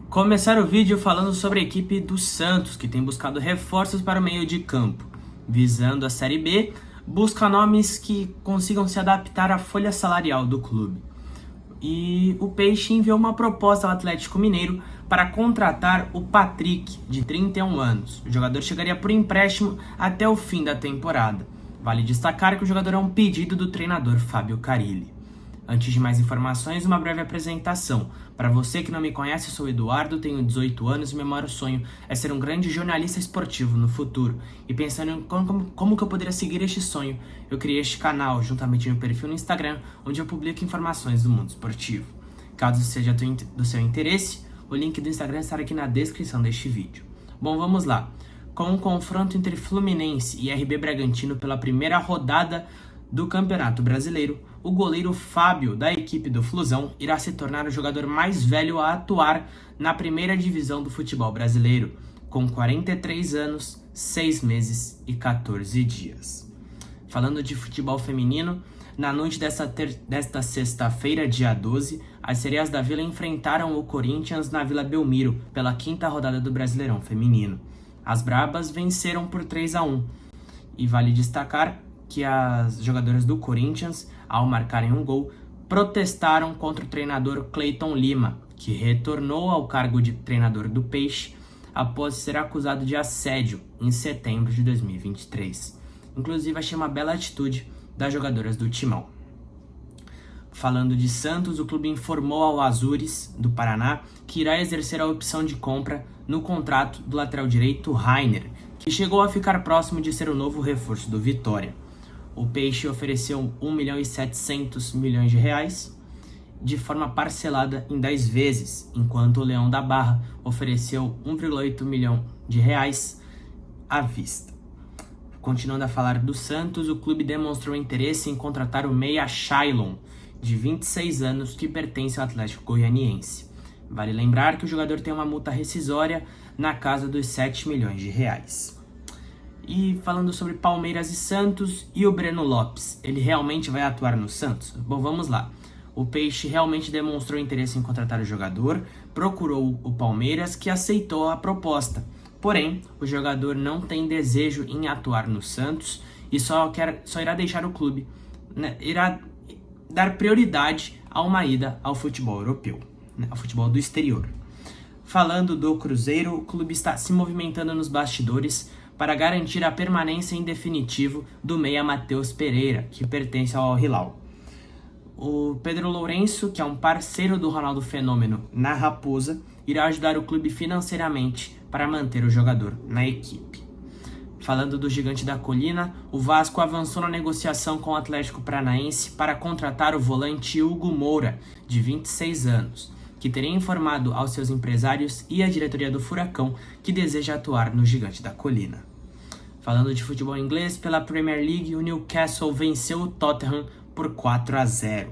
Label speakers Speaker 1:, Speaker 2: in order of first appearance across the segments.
Speaker 1: Começar o vídeo falando sobre a equipe do Santos, que tem buscado reforços para o meio de campo. Visando a Série B, busca nomes que consigam se adaptar à folha salarial do clube. E o Peixe enviou uma proposta ao Atlético Mineiro para contratar o Patrick, de 31 anos. O jogador chegaria por empréstimo até o fim da temporada. Vale destacar que o jogador é um pedido do treinador Fábio Carille. Antes de mais informações, uma breve apresentação. Para você que não me conhece, eu sou o Eduardo, tenho 18 anos e meu maior sonho é ser um grande jornalista esportivo no futuro. E pensando em como que eu poderia seguir este sonho, eu criei este canal, juntamente no perfil no Instagram, onde eu publico informações do mundo esportivo. Caso seja do seu interesse, o link do Instagram estará aqui na descrição deste vídeo. Bom, vamos lá. Com o confronto entre Fluminense e RB Bragantino pela primeira rodada do Campeonato Brasileiro, o goleiro Fábio, da equipe do Flusão, irá se tornar o jogador mais velho a atuar na primeira divisão do futebol brasileiro, com 43 anos, 6 meses e 14 dias. Falando de futebol feminino, na noite desta sexta-feira, dia 12, as Sereias da Vila enfrentaram o Corinthians na Vila Belmiro, pela quinta rodada do Brasileirão Feminino. As Brabas venceram por 3-1, e vale destacar que as jogadoras do Corinthians, ao marcarem um gol, protestaram contra o treinador Cleiton Lima, que retornou ao cargo de treinador do Peixe após ser acusado de assédio em setembro de 2023. Inclusive, achei uma bela atitude das jogadoras do Timão. Falando de Santos, o clube informou ao Azures, do Paraná, que irá exercer a opção de compra no contrato do lateral direito Rainer, que chegou a ficar próximo de ser o novo reforço do Vitória. O Peixe ofereceu 1.7 milhões de reais de forma parcelada em 10 vezes, enquanto o Leão da Barra ofereceu 1,8 milhão de reais à vista. Continuando a falar do Santos, o clube demonstrou interesse em contratar o meia Shailon, de 26 anos, que pertence ao Atlético Goianiense. Vale lembrar que o jogador tem uma multa rescisória na casa dos 7 milhões de reais. E falando sobre Palmeiras e Santos e o Breno Lopes, ele realmente vai atuar no Santos? Bom, vamos lá. O Peixe realmente demonstrou interesse em contratar o jogador, procurou o Palmeiras, que aceitou a proposta. Porém, o jogador não tem desejo em atuar no Santos e só irá deixar o clube, né, irá dar prioridade a uma ida ao futebol europeu, né, ao futebol do exterior. Falando do Cruzeiro, o clube está se movimentando nos bastidores para garantir a permanência em definitivo do meia Matheus Pereira, que pertence ao Al Hilal. O Pedro Lourenço, que é um parceiro do Ronaldo Fenômeno na Raposa, irá ajudar o clube financeiramente para manter o jogador na equipe. Falando do Gigante da Colina, o Vasco avançou na negociação com o Atlético Paranaense para contratar o volante Hugo Moura, de 26 anos, que teria informado aos seus empresários e à diretoria do Furacão que deseja atuar no Gigante da Colina. Falando de futebol inglês, pela Premier League, o Newcastle venceu o Tottenham por 4-0.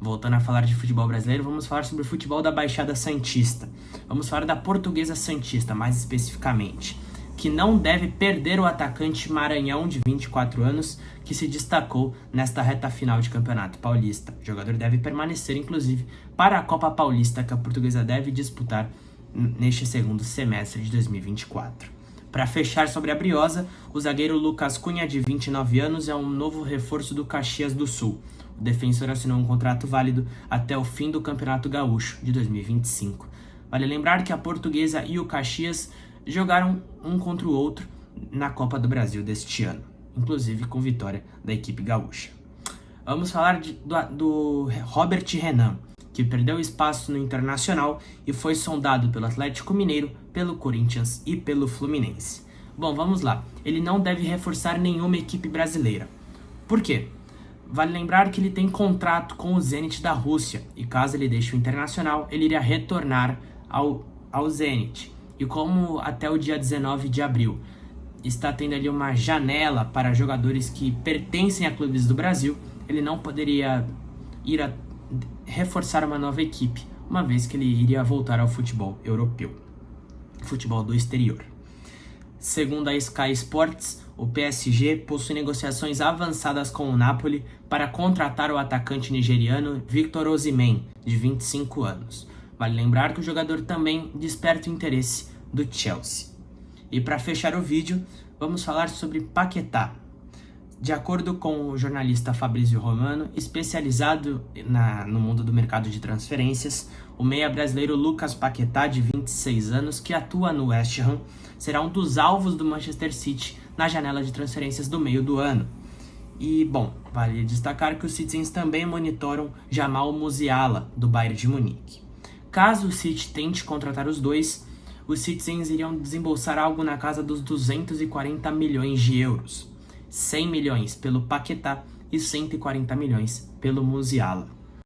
Speaker 1: Voltando a falar de futebol brasileiro, vamos falar sobre o futebol da Baixada Santista. Vamos falar da Portuguesa Santista, mais especificamente, que não deve perder o atacante Maranhão, de 24 anos, que se destacou nesta reta final de Campeonato Paulista. O jogador deve permanecer, inclusive, para a Copa Paulista, que a Portuguesa deve disputar neste segundo semestre de 2024. Para fechar sobre a Briosa, o zagueiro Lucas Cunha, de 29 anos, é um novo reforço do Caxias do Sul. O defensor assinou um contrato válido até o fim do Campeonato Gaúcho de 2025. Vale lembrar que a Portuguesa e o Caxias jogaram um contra o outro na Copa do Brasil deste ano, inclusive com vitória da equipe gaúcha. Vamos falar do Robert Renan, que perdeu espaço no Internacional e foi sondado pelo Atlético Mineiro, pelo Corinthians e pelo Fluminense. Bom, vamos lá. Ele não deve reforçar nenhuma equipe brasileira. Por quê? Vale lembrar que ele tem contrato com o Zenit da Rússia e caso ele deixe o Internacional, ele iria retornar ao Zenit. E como até o dia 19 de abril está tendo ali uma janela para jogadores que pertencem a clubes do Brasil, ele não poderia ir a reforçar uma nova equipe, uma vez que ele iria voltar ao futebol europeu, futebol do exterior. Segundo a Sky Sports, o PSG possui negociações avançadas com o Napoli para contratar o atacante nigeriano Victor Osimhen, de 25 anos. Vale lembrar que o jogador também desperta o interesse do Chelsea. E para fechar o vídeo, vamos falar sobre Paquetá. De acordo com o jornalista Fabrício Romano, especializado no mundo do mercado de transferências, o meia brasileiro Lucas Paquetá, de 26 anos, que atua no West Ham, será um dos alvos do Manchester City na janela de transferências do meio do ano. E, bom, vale destacar que os Citizens também monitoram Jamal Musiala, do Bayern de Munique. Caso o City tente contratar os dois, os Citizens iriam desembolsar algo na casa dos 240 milhões de euros. 100 milhões pelo Paquetá e 140 milhões pelo Musiala.